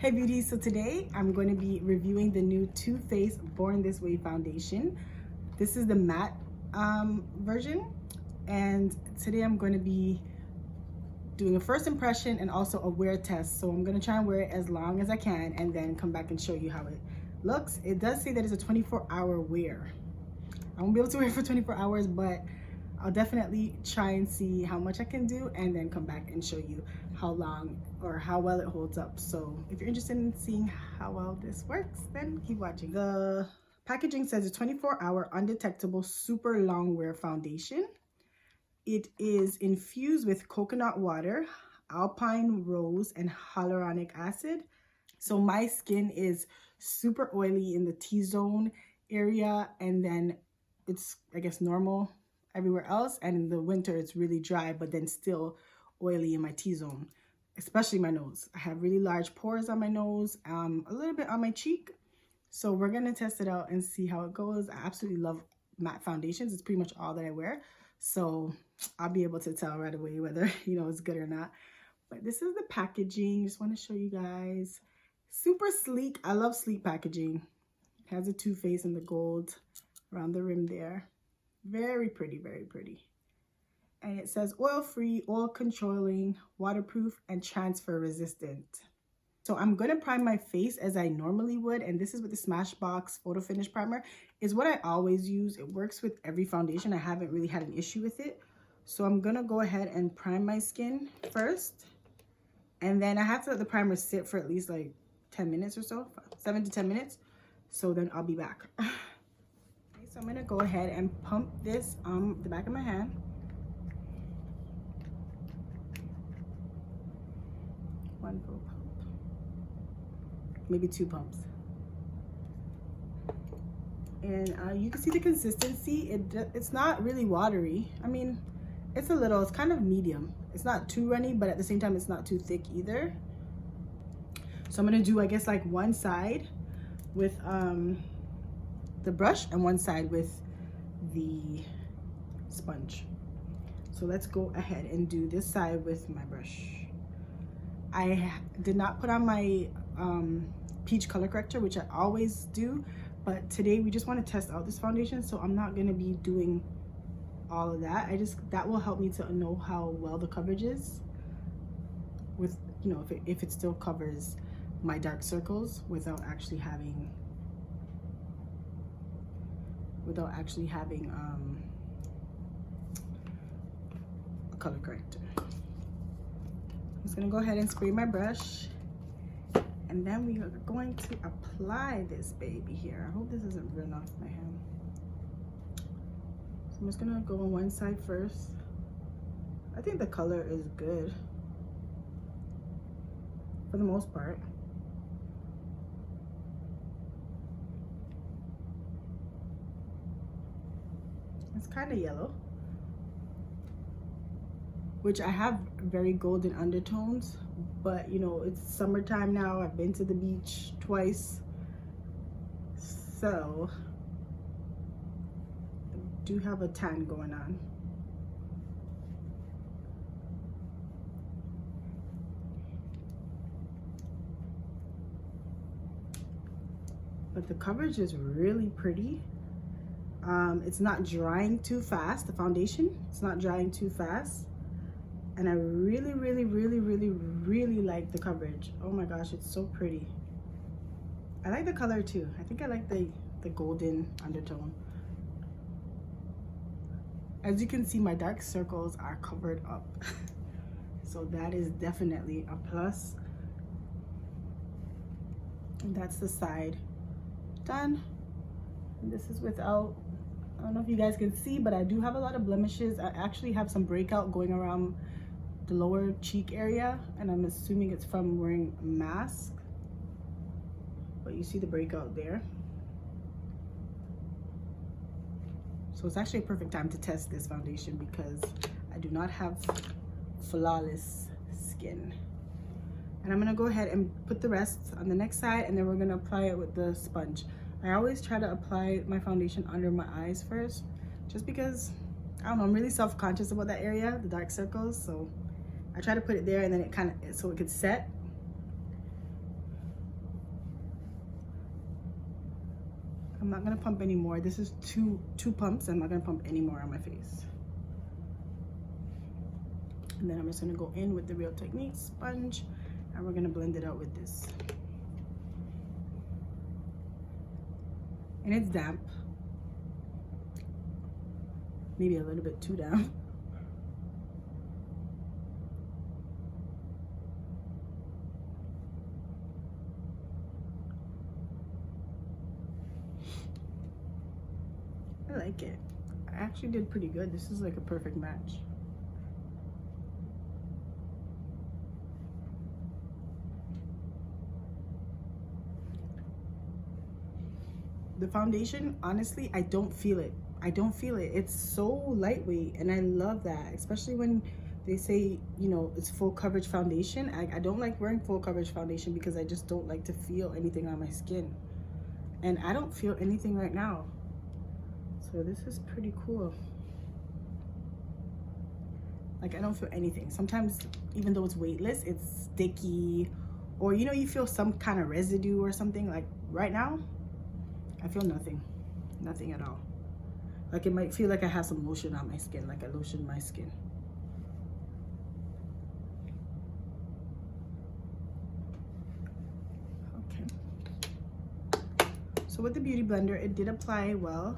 Hey beauties, so today I'm going to be reviewing the new Too Faced Born This Way foundation. This is the matte version, and today I'm going to be doing a first impression and also a wear test. So I'm going to try and wear it as long as I can and then come back and show you how it looks. It does say that it's a 24-hour wear. I won't be able to wear it for 24 hours, but I'll definitely try and see how much I can do and then come back and show you how long or how well it holds up. So if you're interested in seeing how well this works, then keep watching. The packaging says a 24-hour undetectable super long wear foundation. It is infused with coconut water, alpine rose, and hyaluronic acid. So my skin is super oily in the T-zone area, and then it's, I guess, normal everywhere else, and in the winter it's really dry but then still oily in my T-zone, especially my nose. I have really large pores on my nose, a little bit on my cheek. So we're gonna test it out and see how it goes. I absolutely love matte foundations. It's pretty much all that I wear, so I'll be able to tell right away whether it's good or not. But this is the packaging. Just want to show you guys. Super sleek. I love sleek packaging. It has a Too Faced in the gold around the rim there. Very pretty, very pretty. And it says oil-free, oil-controlling, waterproof, and transfer-resistant. So I'm going to prime my face as I normally would, and this is with the Smashbox Photo Finish Primer. It's what I always use. It works with every foundation. I haven't really had an issue with it. So I'm going to go ahead and prime my skin first. And then I have to let the primer sit for at least like 10 minutes or so, 7 to 10 minutes. So then I'll be back. So I'm gonna go ahead and pump this on the back of my hand. One full pump, maybe 2 pumps. And you can see the consistency. It's not really watery. I mean, it's a little, it's kind of medium. It's not too runny, but at the same time, it's not too thick either. So I'm gonna do, I guess, like one side with the brush and one side with the sponge. So let's go ahead and do this side with my brush. I did not put on my peach color corrector, which I always do, but today we just want to test out this foundation, so I'm not going to be doing all of that. That will help me to know how well the coverage is with, if it still covers my dark circles without actually having a color corrector. I'm just gonna go ahead and spray my brush, and then we are going to apply this baby here. I hope this doesn't run off my hand. So I'm just gonna go on one side first. I think the color is good for the most part. It's kind of yellow, which I have very golden undertones, but it's summertime now. I've been to the beach twice, so I do have a tan going on. But the coverage is really pretty. It's not drying too fast, the foundation. It's not drying too fast. And I really, really, really, really, really like the coverage. Oh my gosh, it's so pretty. I like the color too. I think I like the golden undertone. As you can see, my dark circles are covered up. So that is definitely a plus. And that's the side done. And this is without, I don't know if you guys can see, but I do have a lot of blemishes. I actually have some breakout going around the lower cheek area, and I'm assuming it's from wearing a mask, but you see the breakout there. So it's actually a perfect time to test this foundation because I do not have flawless skin. And I'm gonna go ahead and put the rest on the next side, and then we're gonna apply it with the sponge. I always try to apply my foundation under my eyes first, just because, I don't know, I'm really self-conscious about that area, the dark circles. So I try to put it there, and then it kind of, so it could set. I'm not gonna pump anymore. This is two pumps. I'm not gonna pump any more on my face. And then I'm just gonna go in with the Real Techniques sponge, and we're gonna blend it out with this. And it's damp. Maybe a little bit too damp. I like it. I actually did pretty good. This is like a perfect match. The foundation, honestly, I don't feel it. I don't feel it. It's so lightweight, and I love that, especially when they say, you know, it's full coverage foundation. I don't like wearing full coverage foundation because I just don't like to feel anything on my skin. And I don't feel anything right now. So this is pretty cool. Like, I don't feel anything. Sometimes, even though it's weightless, it's sticky, or, you know, you feel some kind of residue or something. Like right now, I feel nothing. Nothing at all. Like, it might feel like I have some lotion on my skin, like I lotioned my skin. Okay. So with the Beauty Blender, it did apply well.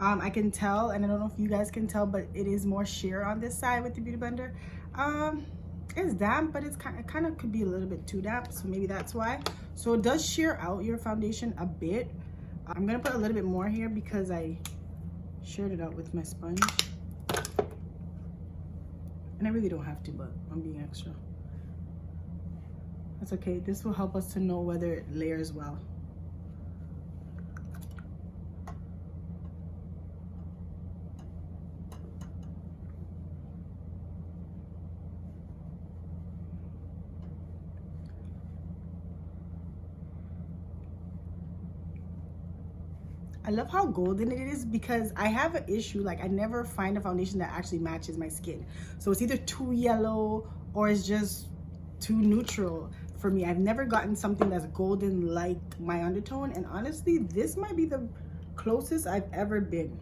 I can tell, and I don't know if you guys can tell, but it is more sheer on this side with the Beauty Blender. It's damp, but it kind of could be a little bit too damp, so maybe that's why. So it does sheer out your foundation a bit. I'm gonna put a little bit more here because I sheared it out with my sponge. And I really don't have to, but I'm being extra. That's okay. This will help us to know whether it layers well. I love how golden it is because I have an issue, like I never find a foundation that actually matches my skin. So it's either too yellow or it's just too neutral for me. I've never gotten something that's golden like my undertone, and honestly, this might be the closest I've ever been.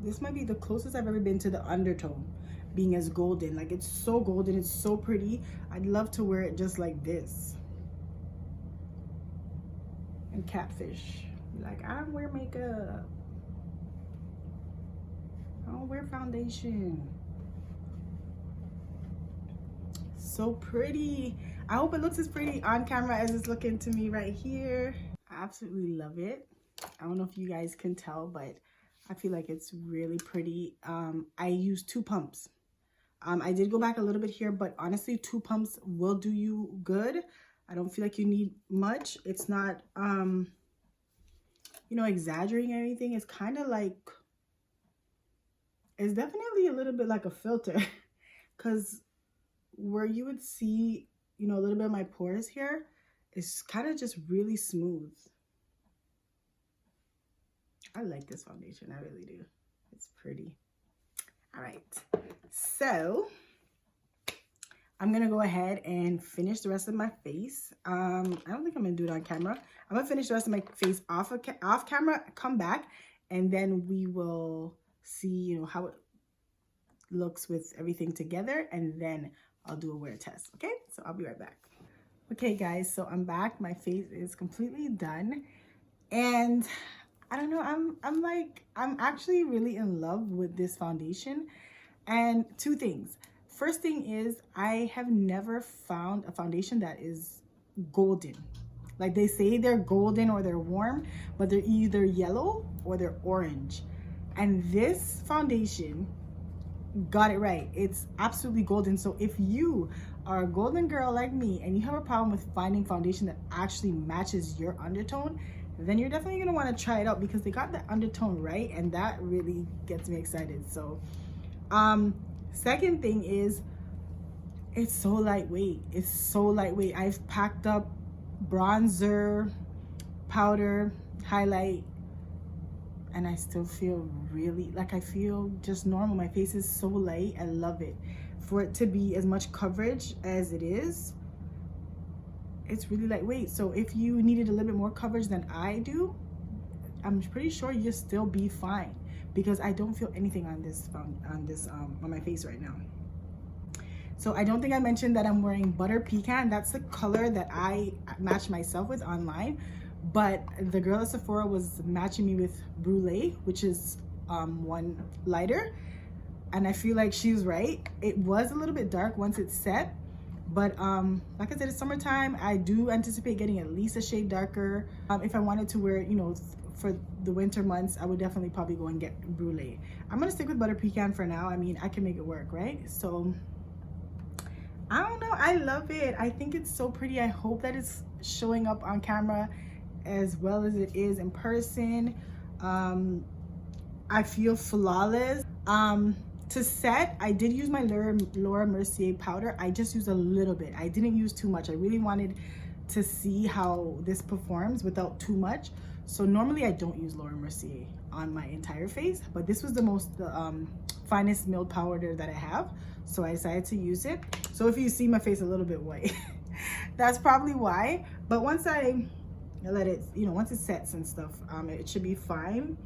This might be the closest I've ever been to the undertone being as golden. Like, it's so golden, it's so pretty. I'd love to wear it just like this. And catfish. Like, I don't wear makeup. I don't wear foundation. So pretty. I hope it looks as pretty on camera as it's looking to me right here. I absolutely love it. I don't know if you guys can tell, but I feel like it's really pretty. I used 2 pumps. I did go back a little bit here, but honestly, 2 pumps will do you good. I don't feel like you need much. It's not, you know, exaggerating anything. It's kind of like, it's definitely a little bit like a filter, because where you would see, you know, a little bit of my pores here, it's kind of just really smooth. I like this foundation. I really do. It's pretty. All right. So I'm going to go ahead and finish the rest of my face. I don't think I'm going to do it on camera. I'm going to finish the rest of my face off camera, come back, and then we will see, you know, how it looks with everything together, and then I'll do a wear test. Okay? So I'll be right back. Okay, guys, so I'm back. My face is completely done. And I don't know, I'm actually really in love with this foundation. And 2 things. First thing is, I have never found a foundation that is golden. Like, they say they're golden or they're warm, but they're either yellow or they're orange. And this foundation got it right. It's absolutely golden. So if you are a golden girl like me and you have a problem with finding foundation that actually matches your undertone, then you're definitely going to want to try it out, because they got the undertone right, and that really gets me excited. So second thing is, it's so lightweight. It's so lightweight. I've packed up bronzer, powder, highlight, and I still feel really, like, I feel just normal. My face is so light. I love it. For it to be as much coverage as it is, it's really lightweight. So if you needed a little bit more coverage than I do, I'm pretty sure you'll still be fine, because I don't feel anything on this on my face right now. So I don't think I mentioned that I'm wearing Butterpecan. That's the color that I matched myself with online, but the girl at Sephora was matching me with Brulee, which is one lighter, and I feel like she's right. It was a little bit dark once it set, but like I said, it's summertime. I do anticipate getting at least a shade darker. If I wanted to wear, you know, for the winter months, I would definitely probably go and get Brulee. I'm gonna stick with Butterpecan for now. I mean, I can make it work, right? So I don't know, I love it. I think it's so pretty. I hope that it's showing up on camera as well as it is in person. I feel flawless. To set, I did use my Laura Mercier powder. I just used a little bit. I didn't use too much. I really wanted to see how this performs without too much. So normally I don't use Laura Mercier on my entire face, but this was the finest milled powder that I have, so I decided to use it. So if you see my face a little bit white, that's probably why. But once I let it, you know, once it sets and stuff, it should be fine.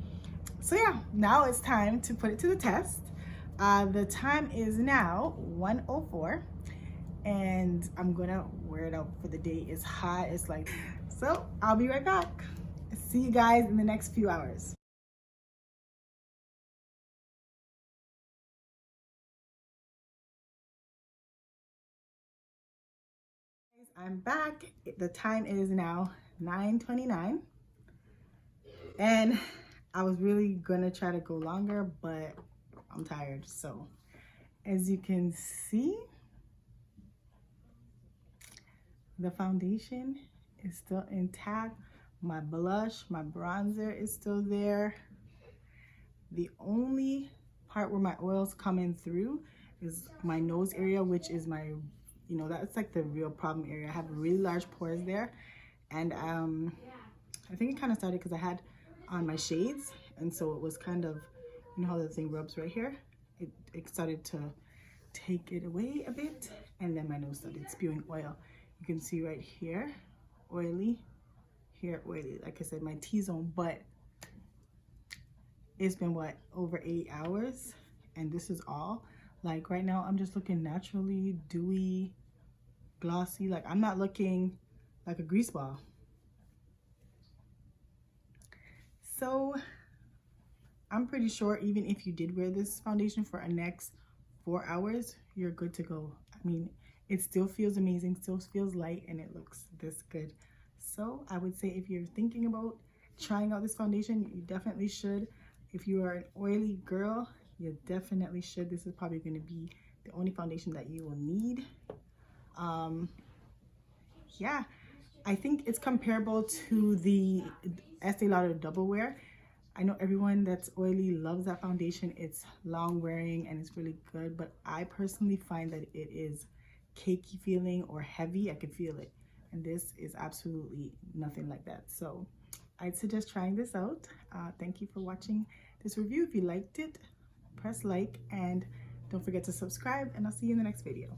So yeah, now it's time to put it to the test. The time is now 1:04, and I'm gonna wear it out for the day. It's hot, it's like, so I'll be right back. See you guys in the next few hours. I'm back. The time is now 9:29, and I was really gonna try to go longer, but I'm tired. So as you can see, the foundation is still intact. My blush, my bronzer is still there. The only part where my oil's coming through is my nose area, which is my, you know, that's like the real problem area. I have really large pores there, and I think it kind of started because I had on my shades, and so it was kind of, you know how the thing rubs right here, it started to take it away a bit, and then my nose started spewing oil. You can see right here, oily, here oily. Like I said, my T-zone, but it's been what, over 8 hours, and this is all. Like right now I'm just looking naturally dewy, glossy. Like I'm not looking like a grease ball. So I'm pretty sure even if you did wear this foundation for the next 4 hours, you're good to go. I mean, it still feels amazing, still feels light, and it looks this good. So I would say if you're thinking about trying out this foundation, you definitely should. If you are an oily girl, you definitely should. This is probably going to be the only foundation that you will need. Yeah, I think it's comparable to the Estee Lauder Double Wear. I know everyone that's oily loves that foundation. It's long wearing and it's really good, but I personally find that it is cakey feeling or heavy. I can feel it, and this is absolutely nothing like that. So I'd suggest trying this out. Thank you for watching this review. If you liked it, press like, and don't forget to subscribe, and I'll see you in the next video.